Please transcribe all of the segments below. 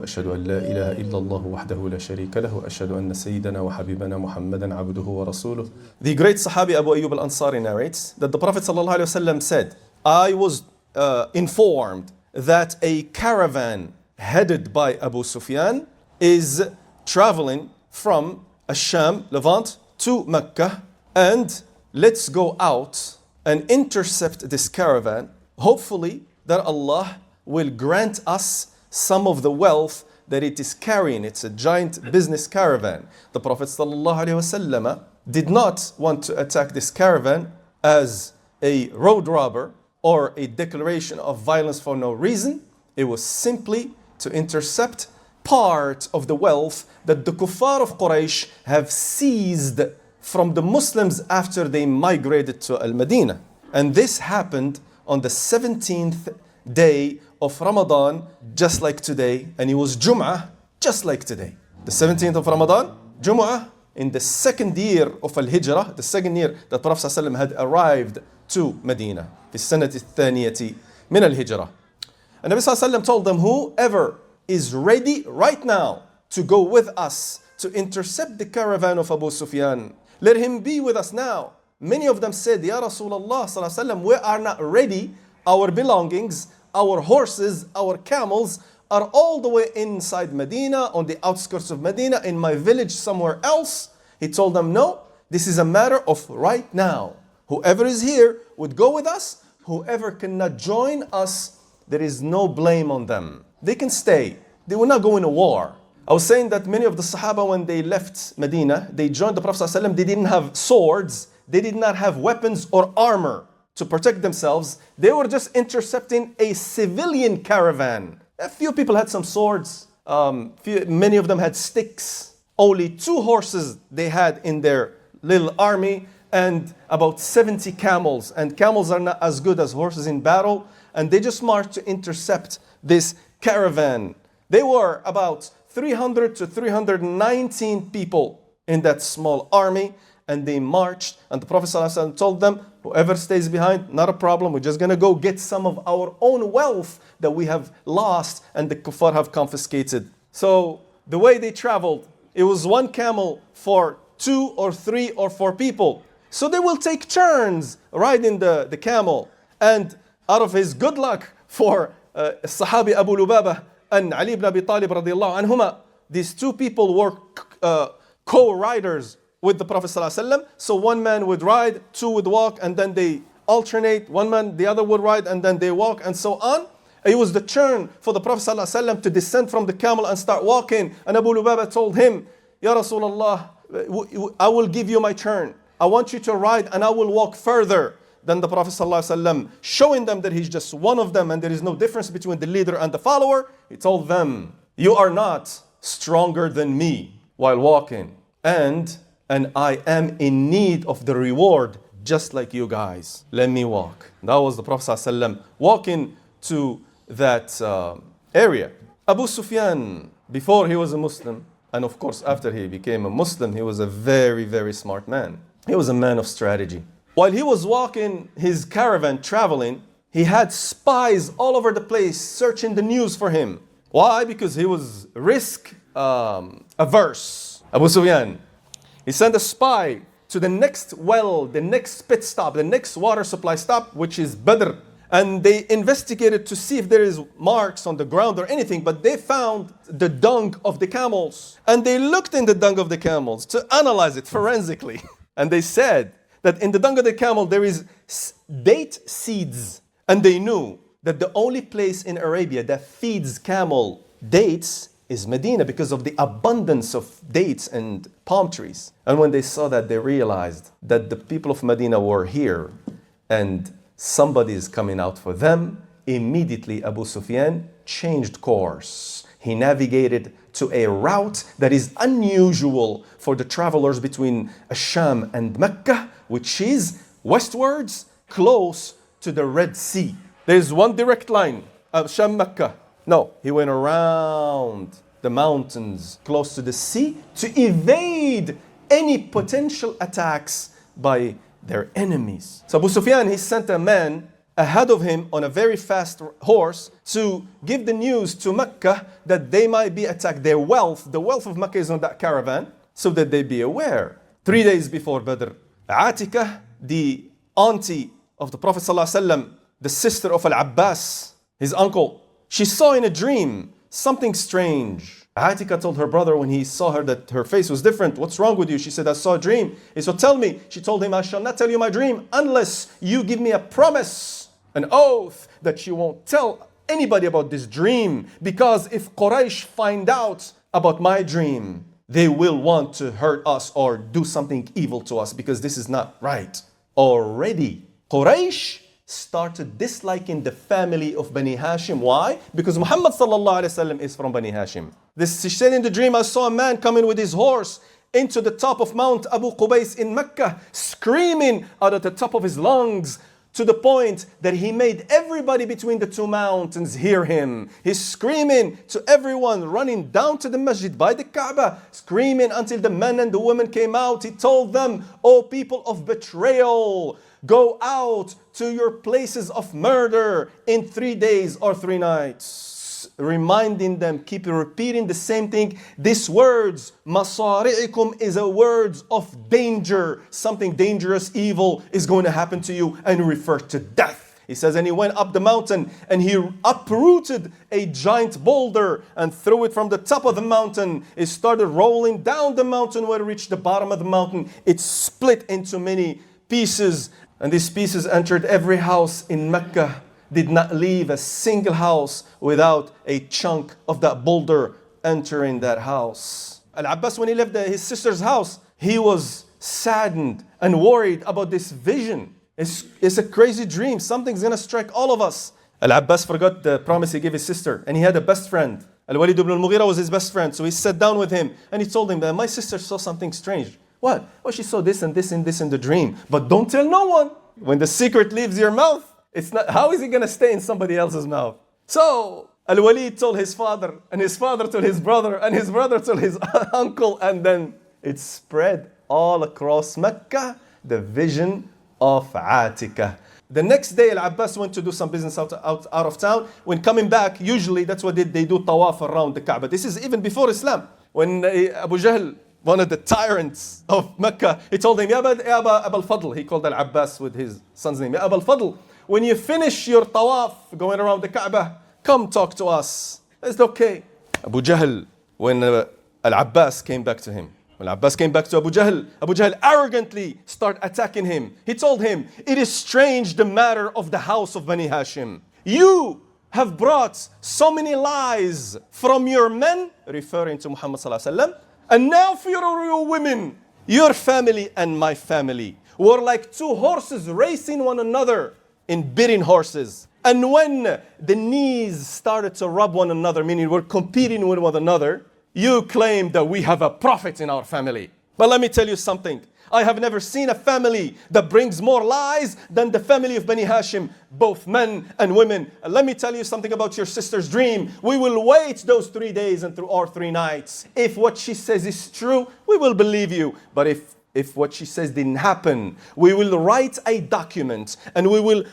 وأشهد أن لا إله إلا الله وحده لا شريك له وأشهد أن سيدنا وحبيبنا محمدا عبده ورسوله. The great Sahabi Abu Ayyub al-Ansari narrates that the Prophet ﷺ said, I was informed that a caravan headed by Abu Sufyan is traveling from Asham, Levant, to Mecca, and let's go out and intercept this caravan. Hopefully that Allah will grant us some of the wealth that it is carrying. It's a giant business caravan. The Prophet ﷺ did not want to attack this caravan as a road robber or a declaration of violence for no reason. It was simply to intercept part of the wealth that the kuffar of Quraysh have seized from the Muslims after they migrated to Al-Madinah. And this happened on the 17th day of Ramadan, just like today, and it was Jum'ah, just like today. The 17th of Ramadan, Jum'ah, in the second year of Al-Hijrah, the second year that Prophet ﷺ had arrived to Medina, في السنة الثانية من الهجرة. And Nabi ﷺ told them, whoever is ready right now to go with us to intercept the caravan of Abu Sufyan, let him be with us now. Many of them said, Ya Rasulullah ﷺ, we are not ready. Our belongings, our horses, our camels are all the way inside Medina, on the outskirts of Medina, in my village somewhere else. He told them, no, this is a matter of right now. Whoever is here would go with us. Whoever cannot join us, there is no blame on them. They can stay. They will not go in a war. I was saying that many of the Sahaba, when they left Medina, they joined the Prophet ﷺ, they didn't have swords, they did not have weapons or armor to protect themselves. They were just intercepting a civilian caravan. A few people had some swords. Many of them had sticks. Only 2 horses they had in their little army, and about 70 camels. And camels are not as good as horses in battle. And they just marched to intercept this caravan. They were about 300 to 319 people in that small army. And they marched, and the Prophet ﷺ told them, whoever stays behind, not a problem. We're just going to go get some of our own wealth that we have lost and the kuffar have confiscated. So the way they traveled, it was 1 camel for 2 or 3 or 4 people. So they will take turns riding the camel. And out of his good luck for Sahabi Abu Lubaba and Ali ibn Abi Talib radiallahu anhuma, these 2 people were co-riders with the Prophet ﷺ. So 1 man would ride, 2 would walk, and then they alternate. 1 man, the other would ride, and then they walk, and so on. It was the turn for the Prophet ﷺ to descend from the camel and start walking. And Abu Lubaba told him, Ya Rasulullah, I will give you my turn. I want you to ride and I will walk further than the Prophet ﷺ, showing them that he's just one of them and there is no difference between the leader and the follower. He told them, you are not stronger than me while walking. And I am in need of the reward just like you guys. Let me walk. That was the Prophet ﷺ walking to that area. Abu Sufyan, before he was a Muslim, and of course after he became a Muslim, he was a very, very smart man. He was a man of strategy. While he was walking his caravan, traveling, he had spies all over the place searching the news for him. Why? Because he was risk averse. Abu Sufyan, he sent a spy to the next well, the next pit stop, the next water supply stop, which is Badr. And they investigated to see if there is marks on the ground or anything, but they found the dung of the camels. And they looked in the dung of the camels to analyze it forensically. And they said that in the dung of the camel there is date seeds. And they knew that the only place in Arabia that feeds camel dates is Medina because of the abundance of dates and palm trees. And when they saw that, they realized that the people of Medina were here and somebody is coming out for them. Immediately Abu Sufyan changed course. He navigated to a route that is unusual for the travelers between Asham and Mecca, which is westwards, close to the Red Sea. There's one direct line, Asham, Mecca. No, he went around the mountains close to the sea to evade any potential attacks by their enemies. So Abu Sufyan, he sent a man ahead of him on a very fast horse to give the news to Mecca that they might be attacked. Their wealth, the wealth of Mecca is on that caravan, so that they be aware. 3 days before Badr, Atikah, the auntie of the Prophet ﷺ, the sister of Al-Abbas, his uncle, she saw in a dream something strange. Atika told her brother when he saw her that her face was different, "What's wrong with you?" She said, "I saw a dream." He said, "Tell me." She told him, "I shall not tell you my dream unless you give me a promise, an oath that you won't tell anybody about this dream. Because if Quraysh find out about my dream, they will want to hurt us or do something evil to us because this is not right." Already, Quraysh started disliking the family of Bani Hashim. Why? Because Muhammad sallallahu alaihi wasallam is from Bani Hashim. She said in the dream, "I saw a man coming with his horse into the top of Mount Abu Qubays in Mecca, screaming out at the top of his lungs, to the point that he made everybody between the two mountains hear him. He's screaming to everyone, running down to the masjid by the Kaaba, screaming until the men and the women came out. He told them, 'O people of betrayal, go out to your places of murder in 3 days or 3 nights.'" Reminding them, keep repeating the same thing. These words, masari'ikum, is a words of danger. Something dangerous, evil is going to happen to you, and refer to death. He says, and he went up the mountain and he uprooted a giant boulder and threw it from the top of the mountain. It started rolling down the mountain. When it reached the bottom of the mountain, it split into many pieces. And these pieces entered every house in Mecca. Did not leave a single house without a chunk of that boulder entering that house. Al-Abbas, when he left his sister's house, he was saddened and worried about this vision. It's a crazy dream. Something's going to strike all of us. Al-Abbas forgot the promise he gave his sister, and he had a best friend. Al-Walid ibn al-Mughira was his best friend, so he sat down with him and he told him that my sister saw something strange. What? Well, she saw this and this and this in the dream. But don't tell no one. When the secret leaves your mouth, it's not. How is it going to stay in somebody else's mouth? So Al-Walid told his father, and his father told his brother, and his brother told his uncle, and then it spread all across Mecca, the vision of Atikah. The next day, Al-Abbas went to do some business out of town. When coming back, usually that's what they do, tawaf around the Kaaba. This is even before Islam. When Abu Jahl, one of the tyrants of Mecca, he told him, Ya Abu al-Fadl, he called Al-Abbas with his son's name, Ya Abu al-Fadl, when you finish your tawaf going around the Kaaba, come talk to us. It's okay. Abu Jahl, when Al-Abbas came back to him, when Abbas came back to Abu Jahl arrogantly started attacking him. He told him, "It is strange the matter of the house of Bani Hashim. You have brought so many lies from your men," referring to Muhammad sallallahu alaihi wasallam, "and now for your women. Your family and my family were like two horses racing one another in beating horses. And when the knees started to rub one another, meaning we're competing with one another, you claim that we have a prophet in our family. But let me tell you something. I have never seen a family that brings more lies than the family of Bani Hashim, both men and women. And let me tell you something about your sister's dream. We will wait those 3 days and or 3 nights. If what she says is true, we will believe you. But if what she says didn't happen, we will write a document and we will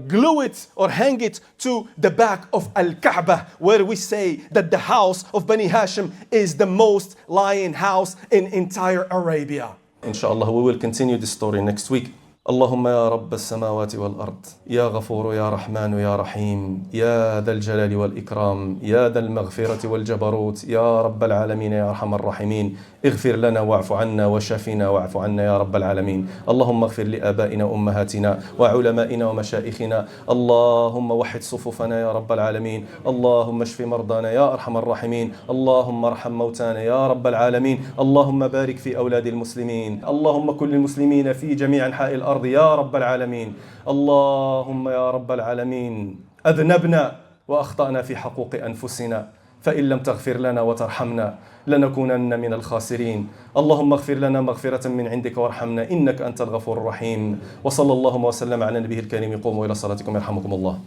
glue it or hang it to the back of Al-Kaaba, where we say that the house of Bani Hashim is the most lying house in entire Arabia. Inshallah, we will continue this story next week. اللهم يا رب السماوات والأرض يا غفور يا رحمن يا رحيم يا ذا الجلال والإكرام يا ذا المغفرة والجبروت يا رب العالمين يا أرحم الراحمين اغفر لنا واعف عنا وشافنا واعف عنا يا رب العالمين اللهم اغفر لآبائنا وأمهاتنا وعلمائنا ومشائخنا اللهم وحد صفوفنا يا رب العالمين اللهم اشف مرضانا يا أرحم الراحمين اللهم ارحم موتانا يا رب العالمين اللهم بارك في أولاد المسلمين اللهم كل المسلمين في جميع أنحاء الأرض يا رب العالمين اللهم يا رب العالمين أذنبنا وأخطأنا في حقوق أنفسنا فإن لم تغفر لنا وترحمنا لنكونن من الخاسرين اللهم اغفر لنا مغفرة من عندك وارحمنا إنك أنت الغفور الرحيم وصلى الله وسلم على نبيه الكريم قوموا إلى صلاتكم يرحمكم الله